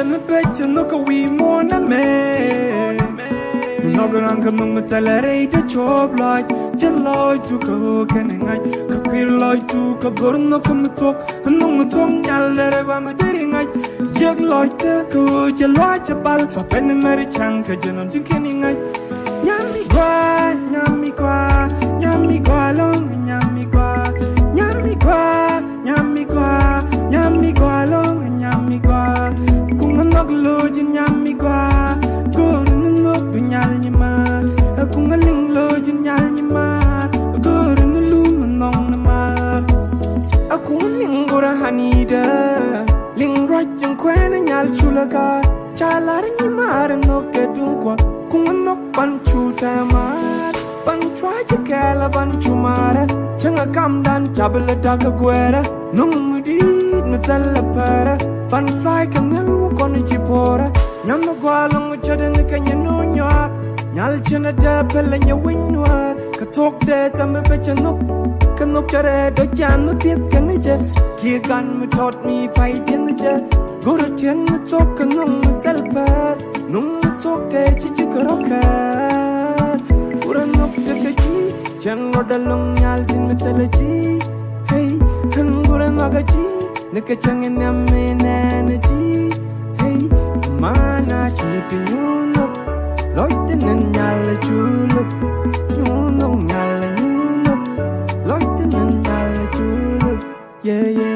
me bet you look a wee more na me. No gran ka nung talare ta job like jen loy tu ka kenai ka pir loy tu ka gorno kum tok nung tong nyalere ba ma diri ngai jeg loy ta ku je loy ta bal fa pen mer chang ka jenon jin kenai nyami kwa nyami kwa nyami kwa long nyami kwa nyami kwa nyami kwa nyami kwa long nyami kwa kung nok lo jin nyami kwa nyal ni ma aku ngaling lo jin nyal ni ma gor nu lu nong na ma aku ngaling gora hanida ling roj jang kwen nyal chulaga chalar ni mar no ke tung kwa kung nok pan chu ta ma pan chwa je kala pan chu mara changa kam dan chabla da ka gwera nung mudi na talla para pan fly kan ngal ko ni chipora nyam gwalong chaden kanya no nyat nyal chena da pele nya winwar ka tok de tam be chanuk kanok chare do chan mu piet kan je ki gan mu tot mi pai tin je gor chen mu tok kanong mu kalpar nung mu tok ke chi kroka puran nok de ki chan no dalong nyal tin mu teleji hey kan guran magaji nek chang en me na ji hey mana chuti nuno loite nan nyala chulu nuno nyala nuno loite nan nyala chulu yeah yeah